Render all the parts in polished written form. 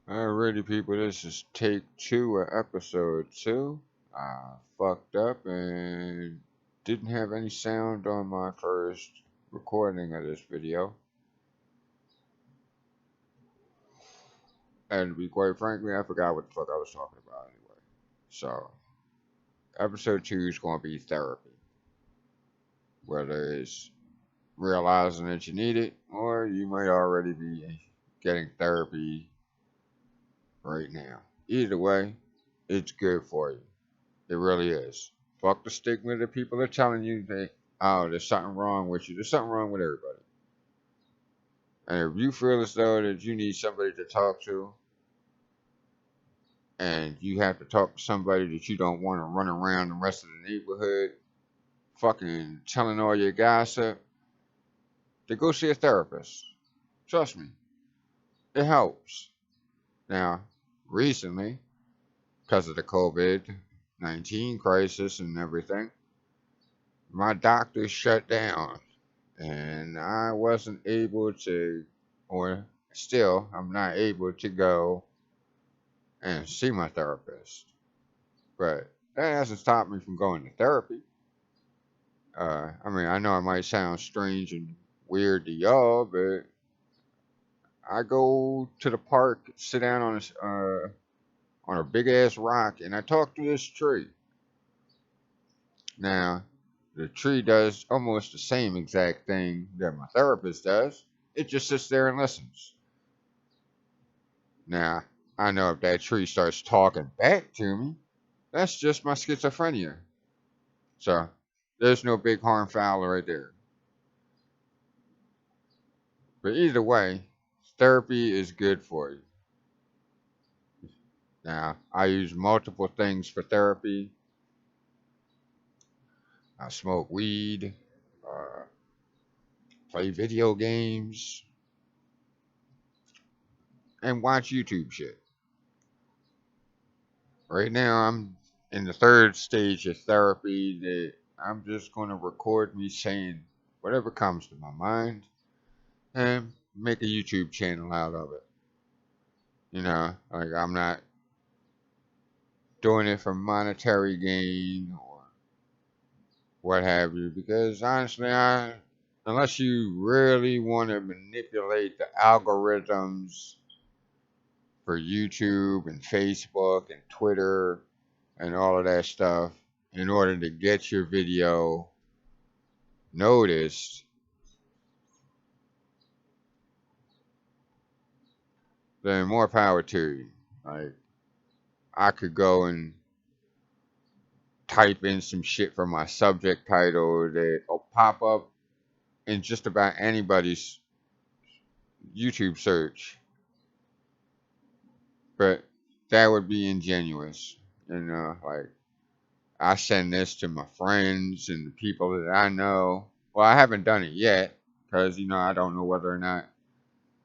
Alrighty, people, this is take two of episode two. I fucked up and didn't have any sound on my first recording of this video. And to be quite frankly, I forgot what the fuck I was talking about anyway. So, episode two is going to be therapy. Whether it's realizing that you need it or you might already be getting therapy right now. Either way, it's good for you. It really is. Fuck the stigma that people are telling you that, oh, there's something wrong with you. There's something wrong with everybody. And if you feel as though that you need somebody to talk to and you have to talk to somebody that you don't want to run around the rest of the neighborhood fucking telling all your gossip, then go see a therapist. Trust me, it helps. Now, recently, because of the COVID-19 crisis and everything, my doctor shut down and I wasn't able to, or still, I'm not able to go and see my therapist. But that hasn't stopped me from going to therapy. I mean, I know it might sound strange and weird to y'all, but I go to the park, sit down on a big ass rock, and I talk to this tree. Now, the tree does almost the same exact thing that my therapist does. It just sits there and listens. Now, I know if that tree starts talking back to me, that's just my schizophrenia. So, there's no big harm foul right there. But either way, therapy is good for you. Now, I use multiple things for therapy. I smoke weed, uh, play video games, and watch YouTube shit. Right now, I'm in the third stage of therapy that I'm just going to record me saying whatever comes to my mind and make a YouTube channel out of it. Like I'm not doing it for monetary gain or what have you, because honestly, unless you really want to manipulate the algorithms for YouTube and Facebook and Twitter and all of that stuff in order to get your video noticed, then more power to you. Like I could go and type in some shit for my subject title that'll pop up in just about anybody's YouTube search. But that would be ingenuous. Like I send this to my friends and the people that I know. Well, I haven't done it yet because, I don't know whether or not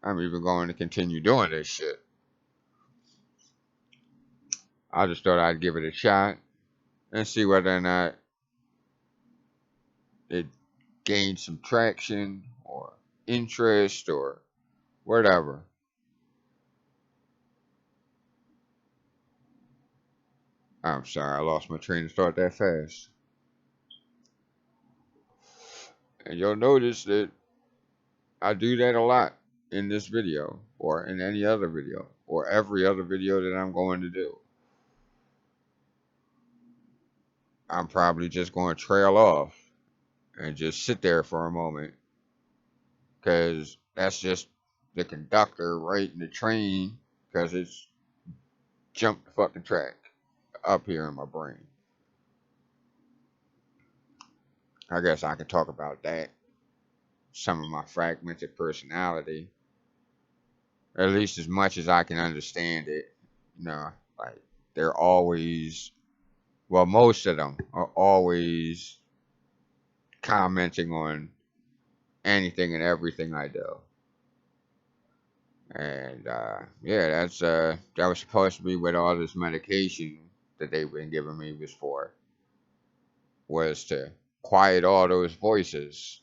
I'm even going to continue doing this shit. I just thought I'd give it a shot and see whether or not it gained some traction or interest or whatever. I'm sorry, I lost my train of thought that fast. And you'll notice that I do that a lot in this video or in any other video or every other video that I'm going to do. I'm probably just going to trail off and just sit there for a moment because that's just the conductor right in the train because it's jumped the fucking track up here in my brain. I guess I can talk about that. Some of my fragmented personality, at least as much as I can understand it. Like they're always, well, most of them are always commenting on anything and everything I do. And yeah, that was supposed to be what all this medication that they've been giving me was to quiet all those voices,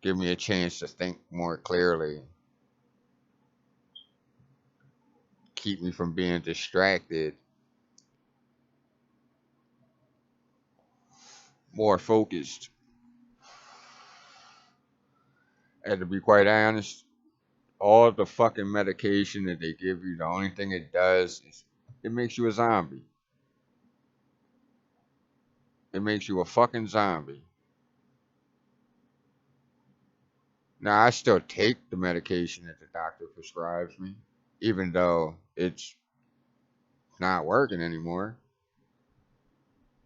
give me a chance to think more clearly. keep me from being distracted, more focused. And to be quite honest, all the fucking medication that they give you, the only thing it does is it makes you a zombie. It makes you a fucking zombie. Now, I still take the medication that the doctor prescribes me, even though it's not working anymore.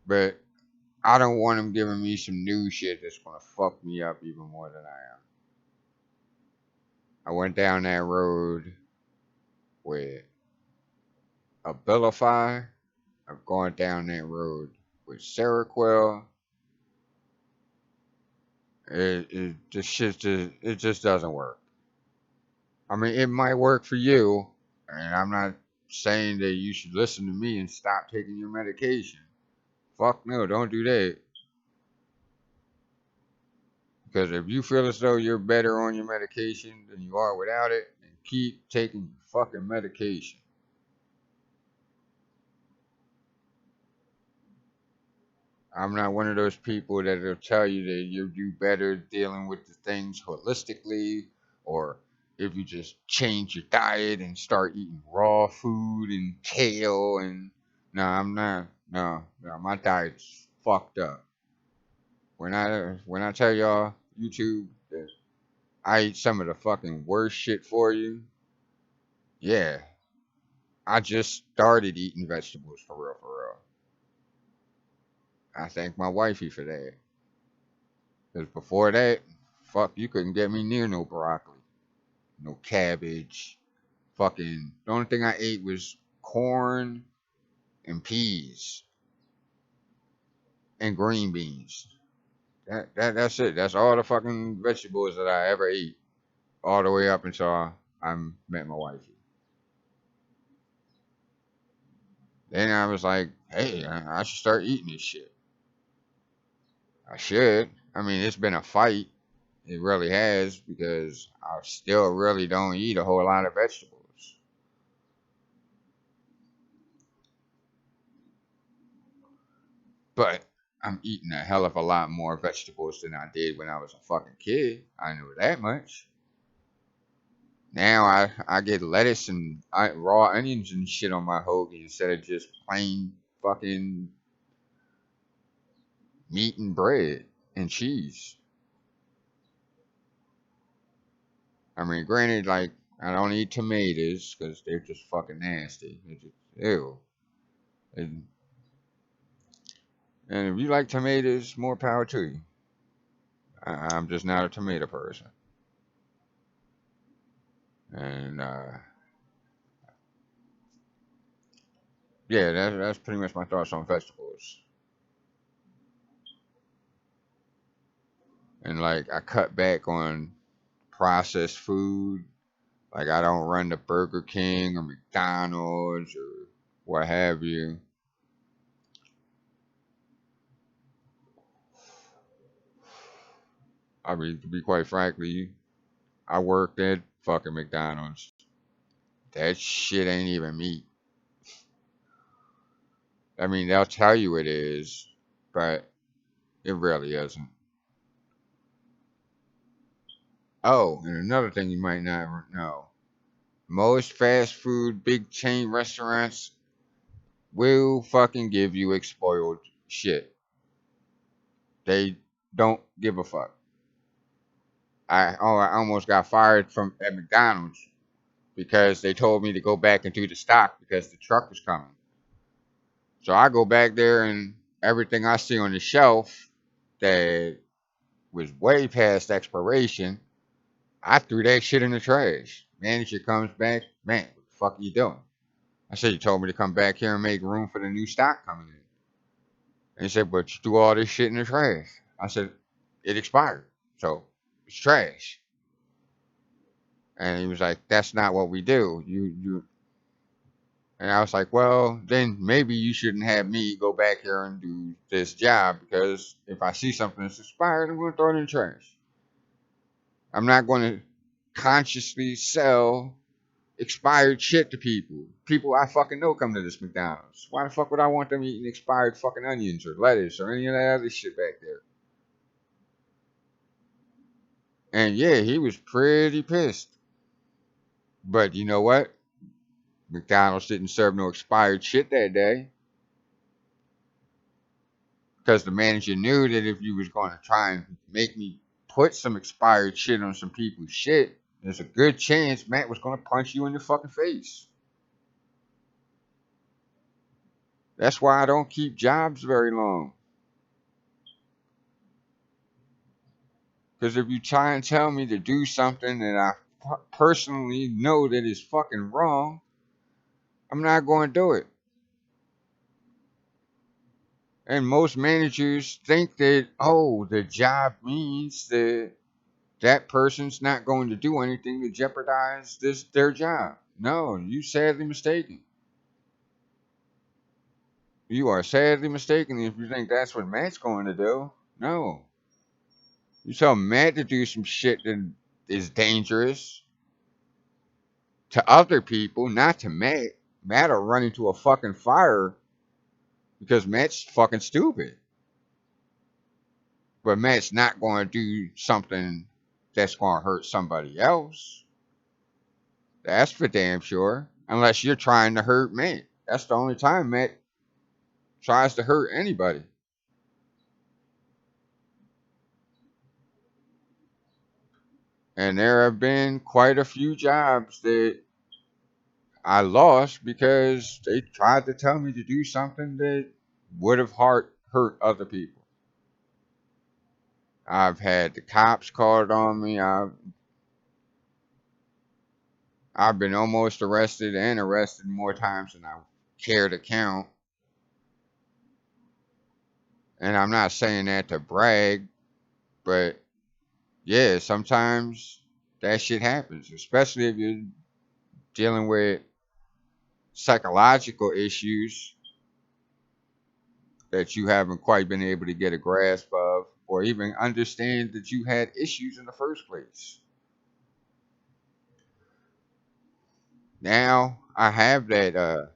But I don't want them giving me some new shit that's gonna fuck me up even more than I am. I went down that road with Abilify. I've gone down that road with Seroquel. It just doesn't work. I mean, it might work for you, and I'm not saying that you should listen to me and stop taking your medication. Fuck no, don't do that. Because if you feel as though you're better on your medication than you are without it, then keep taking your fucking medication. I'm not one of those people that'll tell you that you do better dealing with the things holistically, or if you just change your diet and start eating raw food and kale and no, I'm not. No, no, my diet's fucked up. When I tell y'all YouTube that I eat some of the fucking worst shit for you, yeah, I just started eating vegetables for real, for real. I thank my wifey for that. Because before that, fuck, you couldn't get me near no broccoli, no cabbage. Fucking, the only thing I ate was corn and peas and green beans. That's it. That's all the fucking vegetables that I ever ate, all the way up until I met my wifey. Then I was like, hey, I should start eating this shit. I should. I mean, it's been a fight. It really has because I still really don't eat a whole lot of vegetables. But I'm eating a hell of a lot more vegetables than I did when I was a fucking kid. I know that much. Now I get lettuce and raw onions and shit on my hoagie instead of just plain fucking meat and bread and cheese. I mean, granted, like I don't eat tomatoes because they're just fucking nasty. They're just ew. And, and if you like tomatoes, more power to you. I'm just not a tomato person. And yeah, that's pretty much my thoughts on vegetables. And like I cut back on processed food. Like I don't run the Burger King or McDonald's or what have you. I mean, to be quite frankly, I worked at fucking McDonald's. That shit ain't even meat. I mean, they'll tell you it is, but it really isn't. Oh, and another thing you might not know. Most fast food big chain restaurants will fucking give you spoiled shit. They don't give a fuck. I almost got fired from at McDonald's because they told me to go back and do the stock because the truck was coming. So I go back there and everything I see on the shelf that was way past expiration, I threw that shit in the trash. Manager comes back, man, what the fuck are you doing? I said, you told me to come back here and make room for the new stock coming in. And he said, but you threw all this shit in the trash. I said, it expired. So it's trash. And he was like, that's not what we do. You And I was like, well, then maybe you shouldn't have me go back here and do this job because if I see something that's expired, I'm going to throw it in the trash. I'm not going to consciously sell expired shit to people. People I fucking know come to this McDonald's. Why the fuck would I want them eating expired fucking onions or lettuce or any of that other shit back there? And yeah, he was pretty pissed. But you know what? McDonald's didn't serve no expired shit that day. Because the manager knew that if you was going to try and make me put some expired shit on some people's shit, there's a good chance Matt was going to punch you in the fucking face. That's why I don't keep jobs very long. Because if you try and tell me to do something that I personally know that is fucking wrong, I'm not going to do it. And most managers think that, oh, the job means that that person's not going to do anything to jeopardize their job. No, you sadly mistaken. You are sadly mistaken if you think that's what Matt's going to do. No. You tell Matt to do some shit that is dangerous to other people, not to Matt. Matt will run into a fucking fire because Matt's fucking stupid. But Matt's not going to do something that's going to hurt somebody else. That's for damn sure. Unless you're trying to hurt Matt. That's the only time Matt tries to hurt anybody. And there have been quite a few jobs that I lost because they tried to tell me to do something that would have hurt other people. I've had the cops called on me. I've been almost arrested and arrested more times than I care to count. And I'm not saying that to brag, but yeah, sometimes that shit happens, especially if you're dealing with psychological issues that you haven't quite been able to get a grasp of or even understand that you had issues in the first place. Now I have that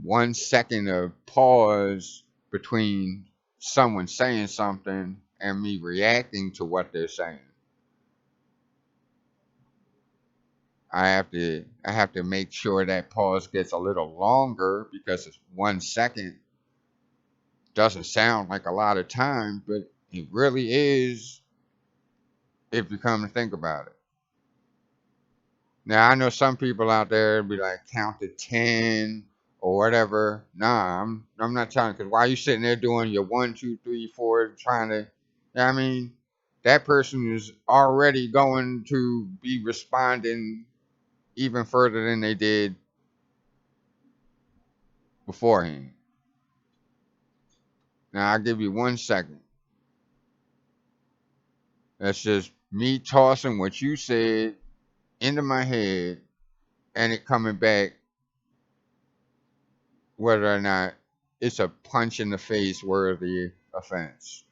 1 second of pause between someone saying something and me reacting to what they're saying. I have to make sure that pause gets a little longer because it's 1 second doesn't sound like a lot of time, but it really is if you come to think about it. Now I know some people out there be like count to 10 or whatever. Nah, I'm not trying because why you sitting there doing your 1, 2, 3, 4 trying to I mean that person is already going to be responding even further than they did beforehand. Now I'll give you 1 second. That's just me tossing what you said into my head and it coming back whether or not it's a punch in the face worthy offense.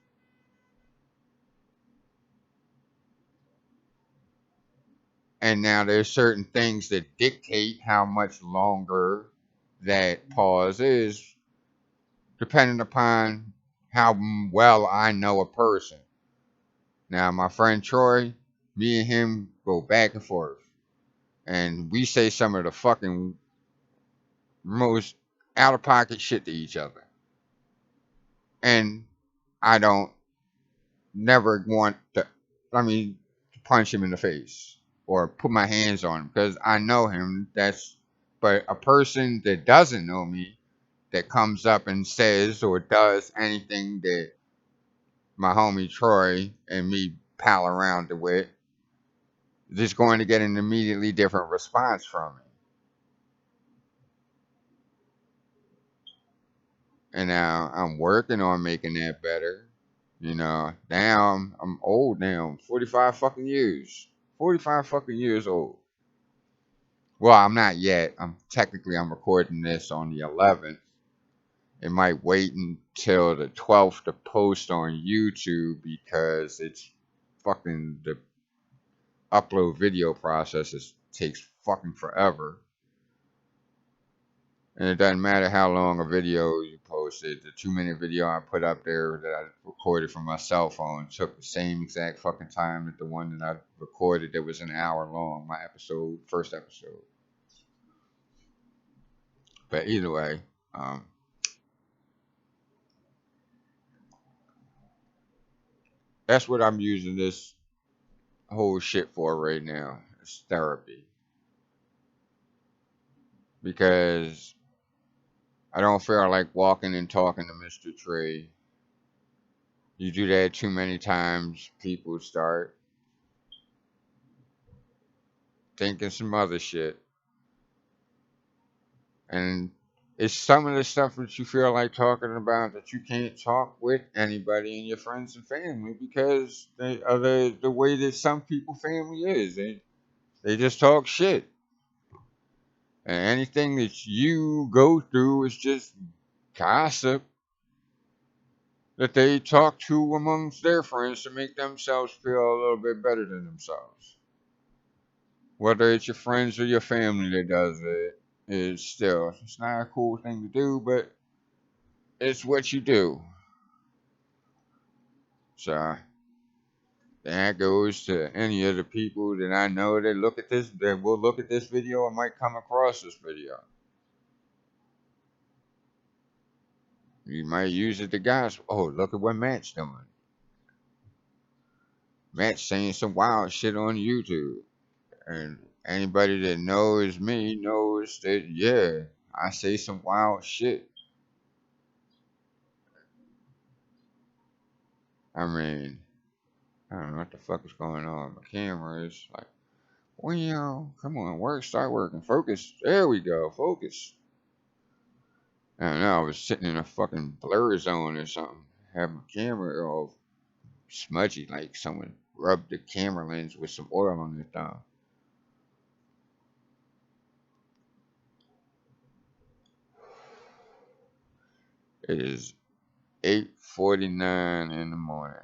And now there's certain things that dictate how much longer that pause is, depending upon how well I know a person. Now, my friend Troy, me and him go back and forth, and we say some of the fucking most out of pocket shit to each other. And I don't never want to, to punch him in the face or put my hands on him because I know him. But a person that doesn't know me that comes up and says or does anything that my homie Troy and me pal around with, just going to get an immediately different response from me. And now I'm working on making that better. Now I'm old now. I'm 45 fucking years. 45 fucking years old. Well, I'm not yet. I'm recording this on the 11th. It might wait until the 12th to post on YouTube because it's fucking the upload video process takes fucking forever. And it doesn't matter how long a video you posted. The 2 minute video I put up there that I recorded from my cell phone took the same exact fucking time that the one that I recorded that was an hour long, my first episode. But either way, that's what I'm using this whole shit for right now. It's therapy. Because I don't feel like walking and talking to Mr. Trey. You do that too many times, people start thinking some other shit. And it's some of the stuff that you feel like talking about that you can't talk with anybody in your friends and family because they are the way that some people family is. They just talk shit. And anything that you go through is just gossip that they talk to amongst their friends to make themselves feel a little bit better than themselves. Whether it's your friends or your family that does it, is still, it's not a cool thing to do, but it's what you do. So that goes to any of the people that I know that will look at this video or might come across this video. You might use it to gossip. Oh, look at what Matt's doing. Matt's saying some wild shit on YouTube. And anybody that knows me knows that, yeah, I say some wild shit. I mean, I don't know what the fuck is going on. My camera is like, well, come on, start working. Focus. There we go, focus. I don't know, I was sitting in a fucking blur zone or something. Have my camera all smudgy, like someone rubbed the camera lens with some oil on their thumb. It is 8:49 in the morning.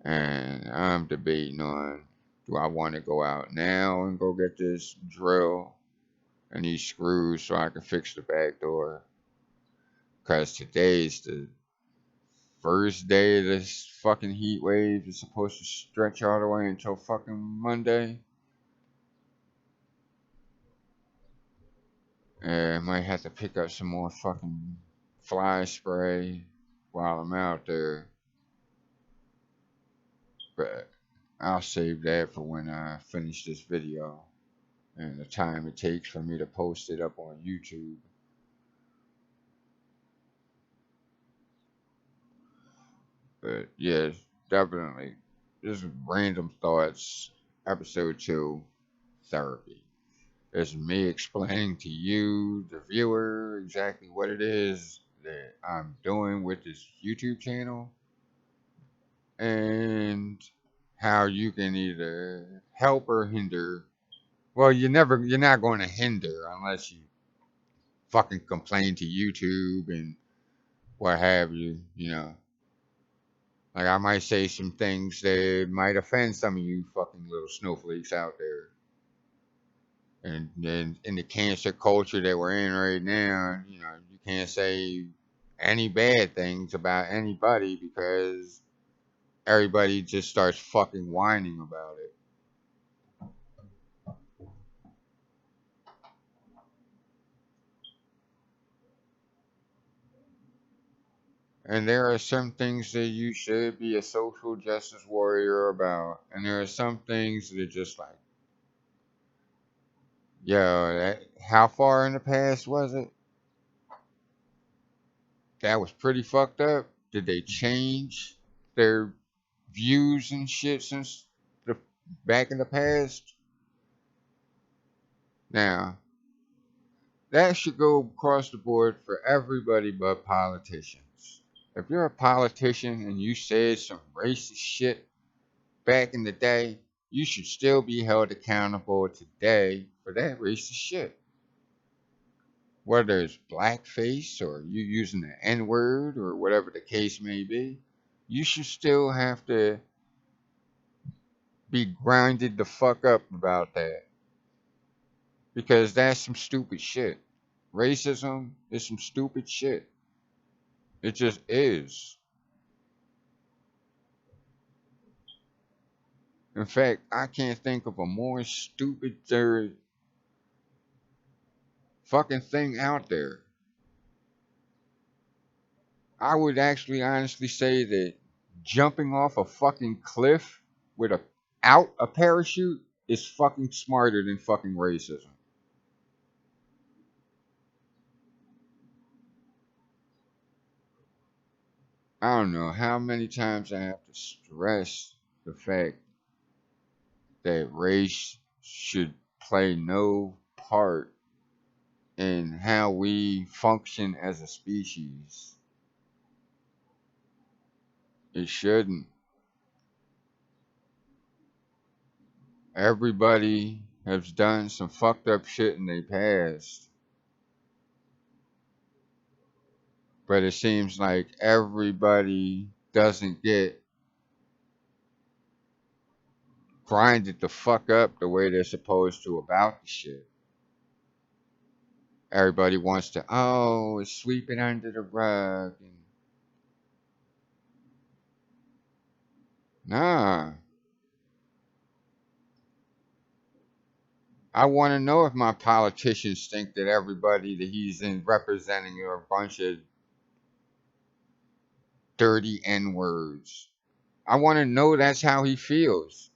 And I'm debating on, do I want to go out now and go get this drill and these screws so I can fix the back door? Because today's the first day of this fucking heat wave. It's supposed to stretch all the way until fucking Monday. I might have to pick up some more fucking fly spray while I'm out there. But I'll save that for when I finish this video and the time it takes for me to post it up on YouTube. But yeah, definitely. Just random thoughts. Episode 2, therapy. It's me explaining to you, the viewer, exactly what it is that I'm doing with this YouTube channel and how you can either help or hinder. Well, you're not going to hinder unless you fucking complain to YouTube and what have you, you know. Like I might say some things that might offend some of you fucking little snowflakes out there. And then in the cancer culture that we're in right now, you know, you can't say any bad things about anybody because everybody just starts fucking whining about it. And there are some things that you should be a social justice warrior about. And there are some things that are just like, yo, how far in the past was it? That was pretty fucked up. Did they change their views and shit since the back in the past? Now, that should go across the board for everybody but politicians. If you're a politician and you said some racist shit back in the day, you should still be held accountable today for that racist shit. Whether it's blackface or you using the N word or whatever the case may be, you should still have to be grinded the fuck up about that because that's some stupid shit. Racism is some stupid shit. It just is. In fact, I can't think of a more stupid fucking thing out there. I would actually honestly say that jumping off a fucking cliff with a parachute is fucking smarter than fucking racism. I don't know how many times I have to stress the fact that race should play no part in how we function as a species. It shouldn't. Everybody has done some fucked up shit in their past, but it seems like everybody doesn't get grinded the fuck up the way they're supposed to about the shit. Everybody wants to, oh, sweep it under the rug. And nah, I want to know if my politicians think that everybody that he's in representing are a bunch of dirty N words. I want to know that's how he feels.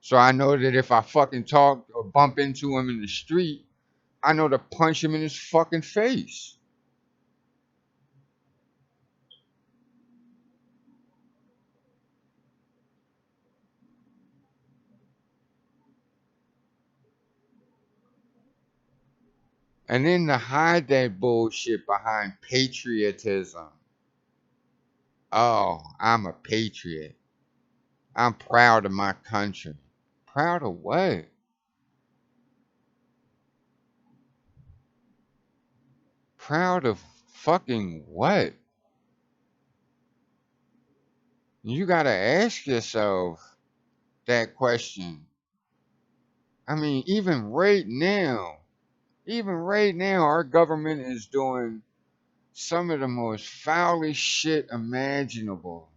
So I know that if I fucking talk or bump into him in the street, I know to punch him in his fucking face. And then to hide that bullshit behind patriotism. Oh, I'm a patriot. I'm proud of my country. Proud of what? Proud of fucking what? You gotta ask yourself that question. I mean, even right now, our government is doing some of the most foulest shit imaginable.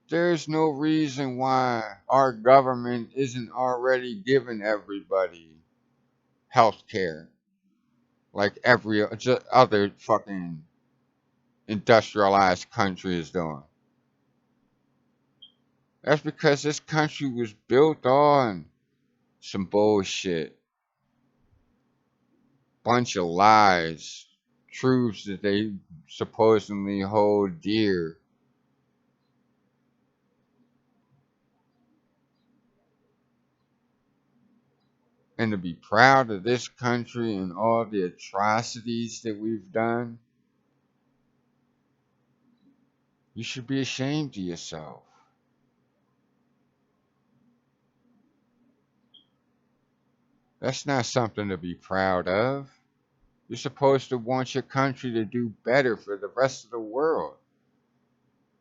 There's no reason why our government isn't already giving everybody health care like every other fucking industrialized country is doing. That's because this country was built on some bullshit, bunch of lies, truths that they supposedly hold dear. And to be proud of this country and all the atrocities that we've done, you should be ashamed of yourself. That's not something to be proud of. You're supposed to want your country to do better for the rest of the world.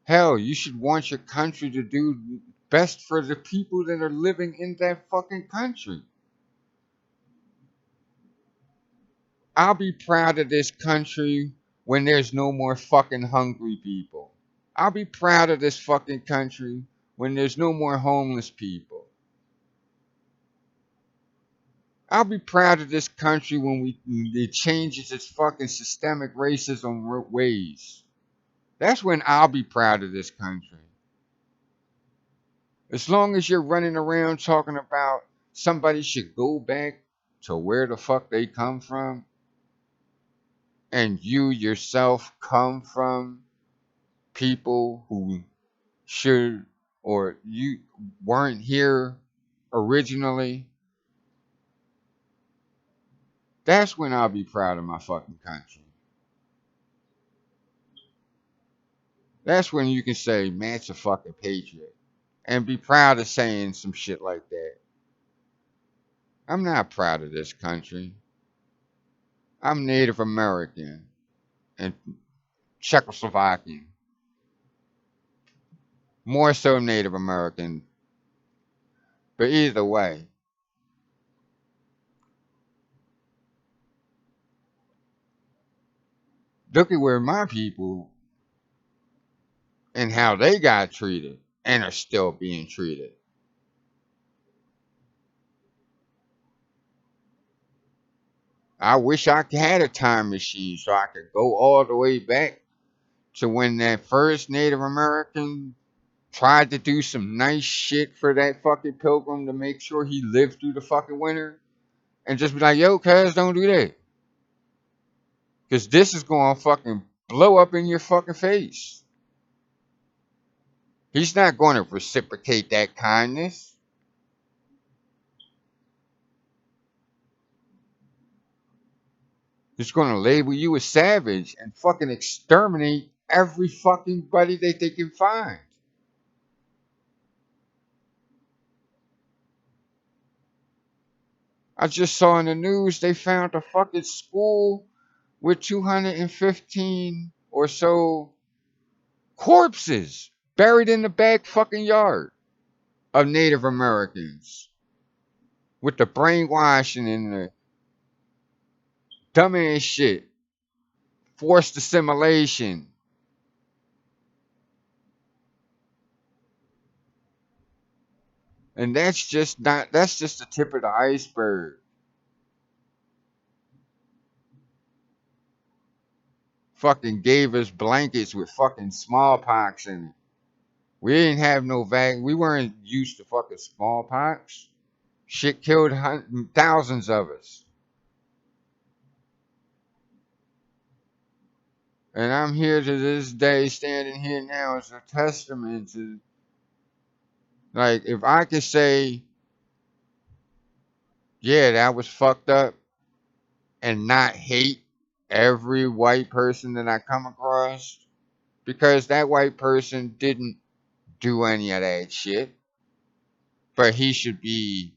Hell, you should want your country to do best for the people that are living in that fucking country. I'll be proud of this country when there's no more fucking hungry people. I'll be proud of this fucking country when there's no more homeless people. I'll be proud of this country when it changes its fucking systemic racism ways. That's when I'll be proud of this country. As long as you're running around talking about somebody should go back to where the fuck they come from, and you yourself come from people who should or you weren't here originally, that's when I'll be proud of my fucking country. That's when you can say, man's a fucking patriot. And be proud of saying some shit like that. I'm not proud of this country. I'm Native American and Czechoslovakian. More so Native American. But either way, look at where my people and how they got treated and are still being treated. I wish I had a time machine so I could go all the way back to when that first Native American tried to do some nice shit for that fucking pilgrim to make sure he lived through the fucking winter and just be like, yo, cuz, don't do that. Because this is going to fucking blow up in your fucking face. He's not going to reciprocate that kindness. He's going to label you a savage and fucking exterminate every fucking buddy that they can find. I just saw in the news they found a fucking school with 215 or so corpses buried in the back fucking yard of Native Americans with the brainwashing and the dumbass shit, forced assimilation. And that's just the tip of the iceberg. Fucking gave us blankets with fucking smallpox in it. We didn't have no we weren't used to fucking smallpox. Shit killed thousands of us. And I'm here to this day, standing here now as a testament to, like, if I could say, yeah, that was fucked up, and not hate every white person that I come across, because that white person didn't do any of that shit, but he should be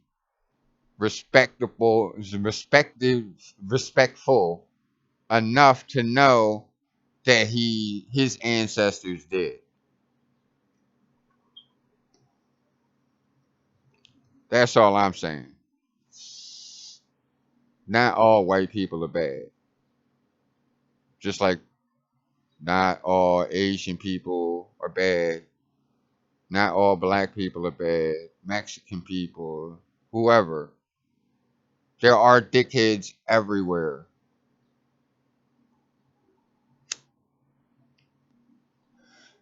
respectful enough to know that his ancestors did. That's all I'm saying. Not all white people are bad. Just like not all Asian people are bad. Not all black people are bad. Mexican people, whoever. There are dickheads everywhere.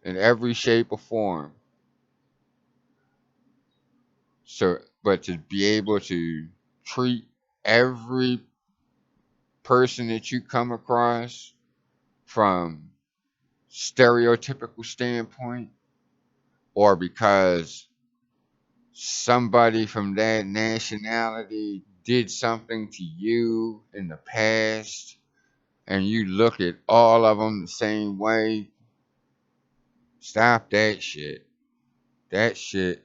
In every shape or form. So, but to be able to treat every person that you come across from stereotypical standpoint, or because somebody from that nationality did something to you in the past, and you look at all of them the same way, stop that shit. That shit,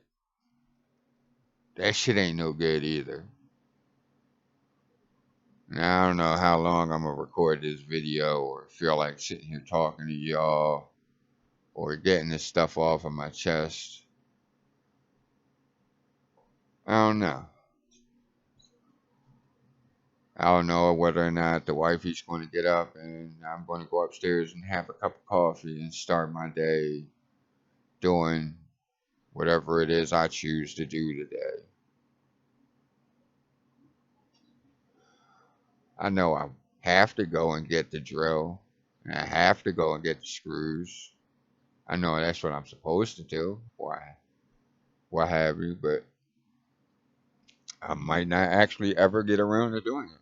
that shit ain't no good either. And I don't know how long I'm gonna record this video or feel like sitting here talking to y'all or getting this stuff off of my chest. I don't know. I don't know whether or not the wifey's going to get up and I'm going to go upstairs and have a cup of coffee and start my day doing whatever it is I choose to do today. I know I have to go and get the drill, and I have to go and get the screws. I know that's what I'm supposed to do. Why? What have you? But I might not actually ever get around to doing it.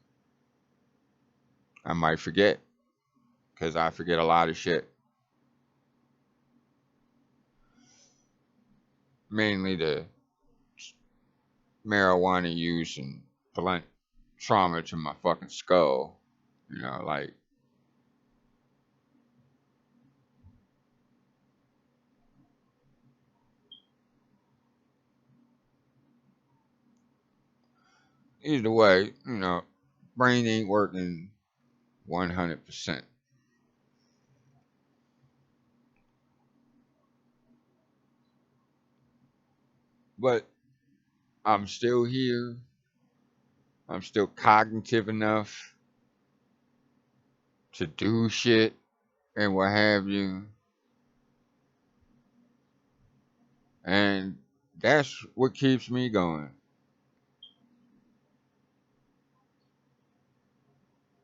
I might forget because I forget a lot of shit. Mainly the marijuana use and blunt trauma to my fucking skull. You know, like either way, brain ain't working 100%. But I'm still here. I'm still cognitive enough to do shit and what have you. And that's what keeps me going.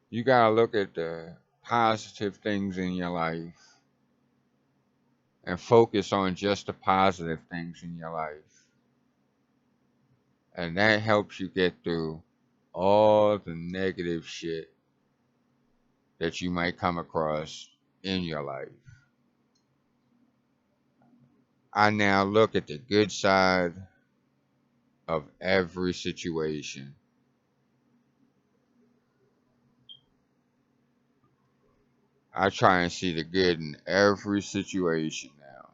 You gotta look at the positive things in your life and focus on just the positive things in your life. And that helps you get through all the negative shit that you might come across in your life. I now look at the good side of every situation. I try and see the good in every situation now.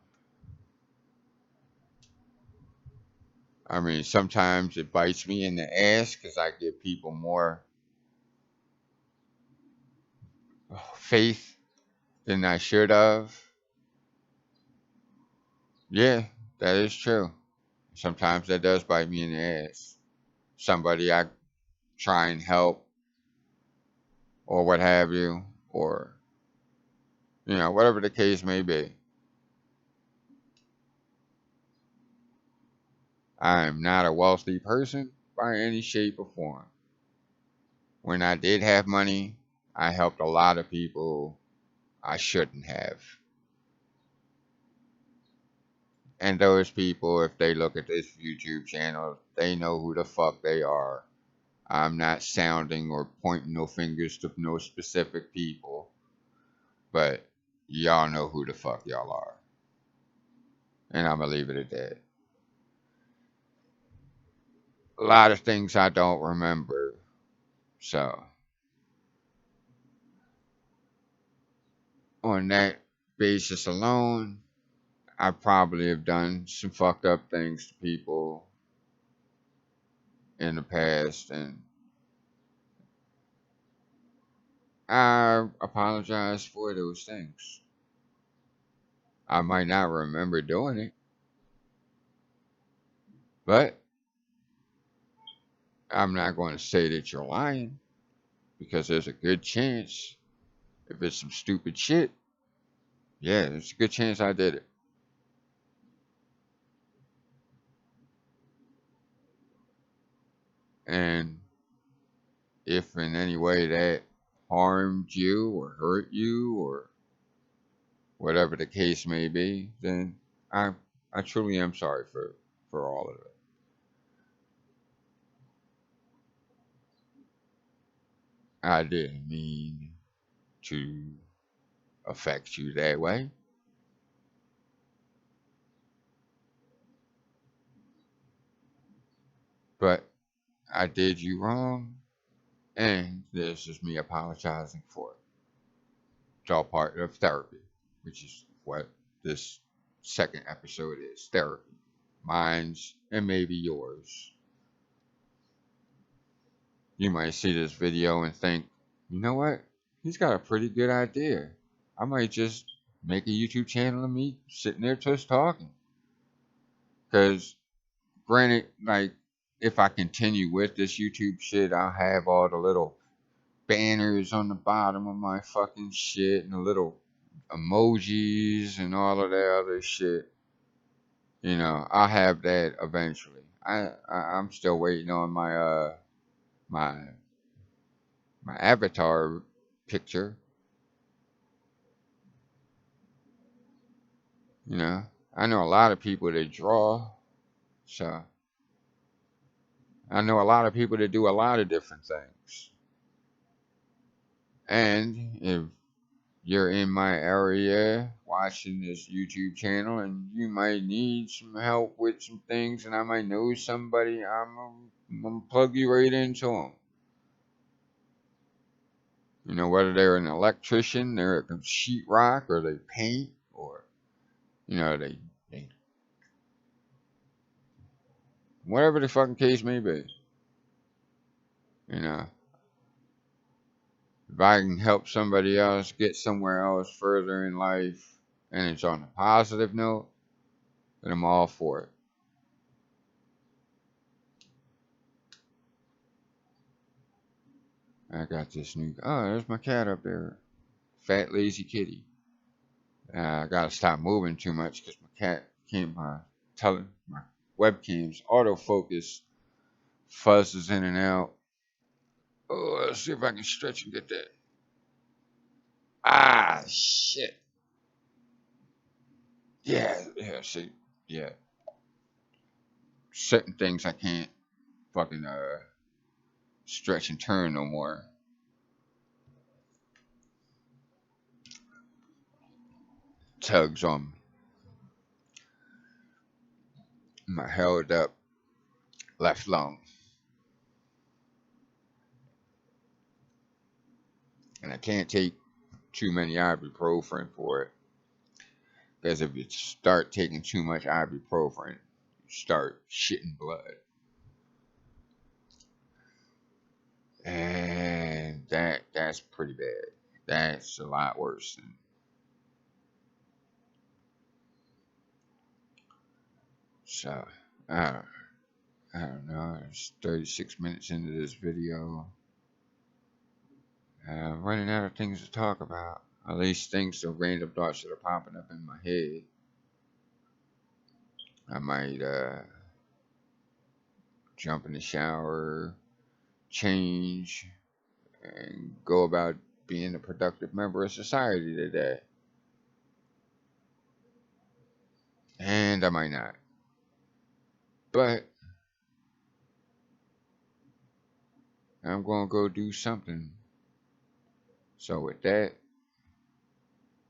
I mean, sometimes it bites me in the ass because I give people more faith than I should have. Yeah, that is true. Sometimes that does bite me in the ass. Somebody I try and help or what have you, or, whatever the case may be. I am not a wealthy person by any shape or form. When I did have money, I helped a lot of people I shouldn't have. And those people, if they look at this YouTube channel, they know who the fuck they are. I'm not sounding or pointing no fingers to no specific people, but y'all know who the fuck y'all are. And I'm gonna leave it at that. A lot of things I don't remember. So, on that basis alone, I probably have done some fucked up things to people in the past, and I apologize for those things. I might not remember doing it, but I'm not going to say that you're lying because there's a good chance if it's some stupid shit, yeah, there's a good chance I did it. And if in any way that harmed you or hurt you or whatever the case may be, then I I truly am sorry for all of it. I didn't mean to affect you that way, but I did you wrong, and this is me apologizing for it. It's all part of therapy, which is what this second episode is therapy. Mine's and maybe yours. You might see this video and think, you know what? He's got a pretty good idea. I might just make a YouTube channel of me sitting there just talking. Because, granted, like, if I continue with this YouTube shit, I'll have all the little banners on the bottom of my fucking shit and the little emojis and all of that other shit. I'll have that eventually. I'm still waiting on my my avatar picture. You know, I know a lot of people that draw, so I know a lot of people that do a lot of different things. And if you're in my area watching this YouTube channel and you might need some help with some things and I might know somebody, I'm gonna plug you right into them. Whether they're an electrician, they're a sheetrock, or they paint, or, they whatever the fucking case may be. You know, if I can help somebody else get somewhere else further in life and it's on a positive note, then I'm all for it. I got this new. Oh, there's my cat up there. Fat lazy kitty. I gotta stop moving too much because my cat can't. My webcam's autofocus fuzzes in and out. Oh, let's see if I can stretch and get that. Ah, shit. Yeah. See, yeah. Certain things I can't fucking stretch and turn no more. Tugs on my held up left lung, and I can't take too many ibuprofen for it. Because if you start taking too much ibuprofen, you start shitting blood. And that's pretty bad. That's a lot worse than so. Uh, I don't know. It's 36 minutes into this video. I'm running out of things to talk about. At least things, the random thoughts that are popping up in my head. I might jump in the shower, change, and go about being a productive member of society today. And I might not. But I'm going to go do something. So, with that,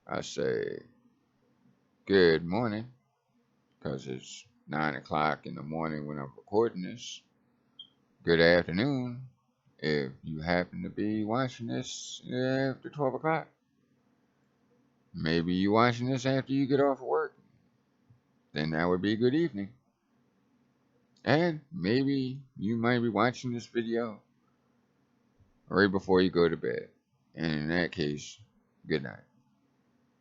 I say good morning, because it's 9 o'clock in the morning when I'm recording this. Good afternoon, if you happen to be watching this after 12 o'clock. Maybe you're watching this after you get off of work. Then that would be good evening. And maybe you might be watching this video right before you go to bed. And in that case, good night.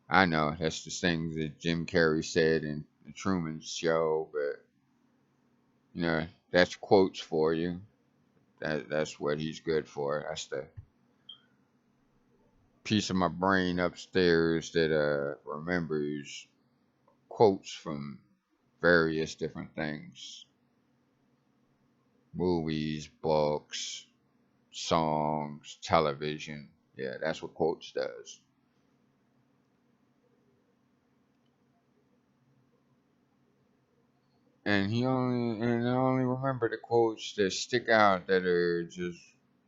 I know that's the things that Jim Carrey said in the Truman Show, but that's quotes for you. That's what he's good for. That's the piece of my brain upstairs that remembers quotes from various different things. Movies, books, songs, television. Yeah, that's what quotes does. And I only remember the quotes that stick out that are just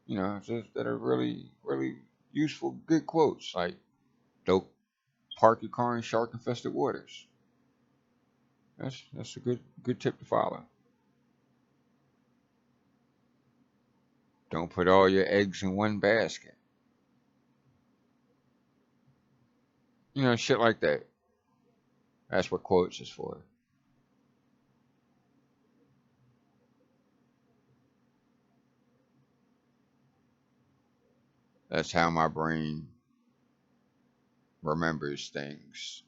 that are really really useful, good quotes. Like, don't park your car in shark infested waters. That's a good tip to follow. Don't put all your eggs in one basket. Shit like that. That's what quotes is for. That's how my brain remembers things.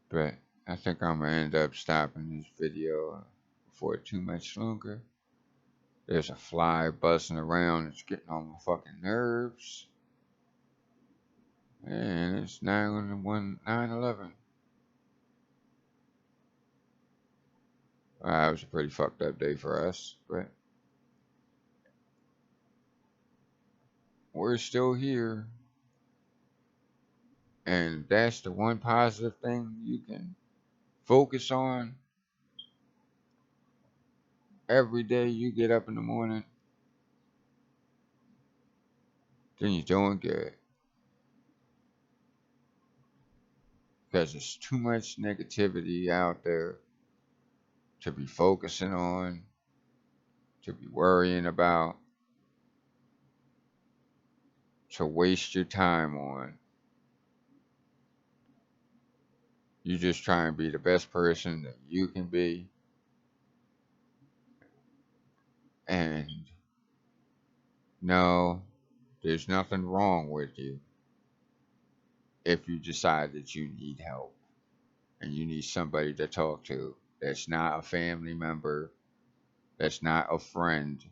But I think I'm gonna end up stopping this video for too much longer. There's a fly buzzing around. It's getting on my fucking nerves. And it's 9/11. It was a pretty fucked up day for us, but we're still here. And that's the one positive thing you can focus on every day you get up in the morning. Then you're doing good. Because there's too much negativity out there to be focusing on, to be worrying about, to waste your time on. You just try and be the best person that you can be. And no, there's nothing wrong with you if you decide that you need help and you need somebody to talk to that's not a family member, That's not a friend.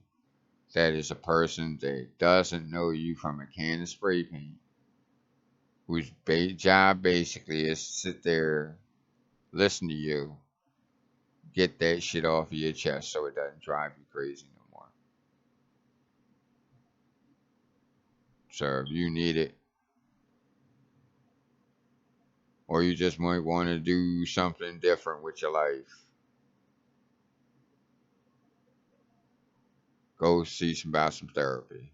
That is a person that doesn't know you from a can of spray paint, whose job basically is to sit there, listen to you, get that shit off of your chest so it doesn't drive you crazy no more. So if you need it, or you just might want to do something different with your life, go see about some therapy.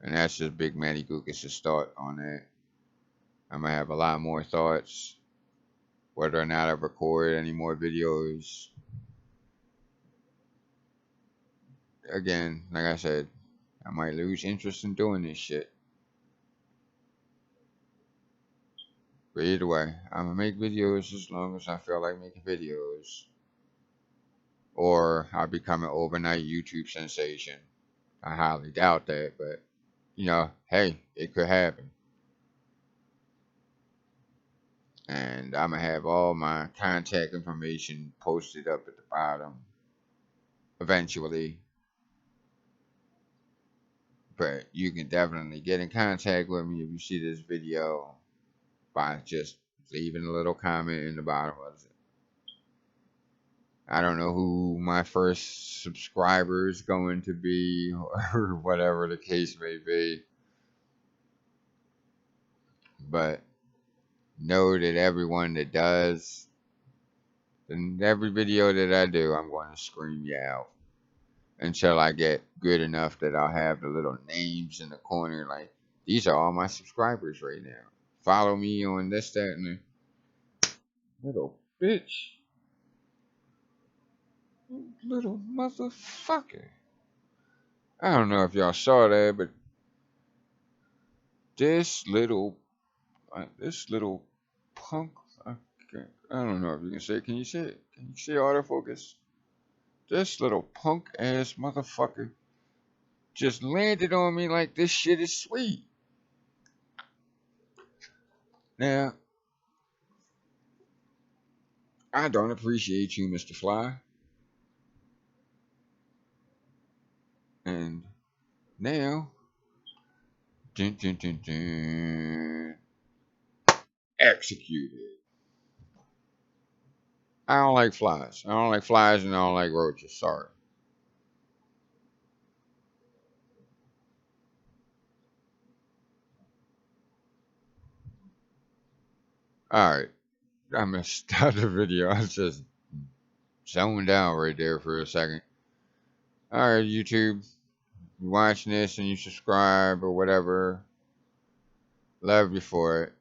And that's just Big Matty Gookus' thought on that. I'm gonna have a lot more thoughts. Whether or not I record any more videos, again, like I said, I might lose interest in doing this shit. But either way, I'm gonna make videos as long as I feel like making videos. Or I'll become an overnight YouTube sensation. I highly doubt that, but hey, it could happen. And I'm gonna have all my contact information posted up at the bottom eventually. But you can definitely get in contact with me if you see this video by just leaving a little comment in the bottom of it. I don't know who my first subscriber is going to be or whatever the case may be. But know that everyone that does, and every video that I do, I'm going to scream you out until I get good enough that I'll have the little names in the corner. Like, these are all my subscribers right now. Follow me on this, that, and the little bitch. Little motherfucker. I don't know if y'all saw that, but this little punk. I, I don't know if you can say it. Can you say it? Can you say autofocus? This little punk ass motherfucker just landed on me like this shit is sweet. Now, I don't appreciate you, Mr. Fly. And now, dun, dun, dun, dun, executed. I don't like flies. I don't like flies and I don't like roaches. Sorry. Alright. I'm gonna start the video. I was just zoned out right there for a second. Alright, YouTube. You watching this and you subscribe or whatever. Love you for it.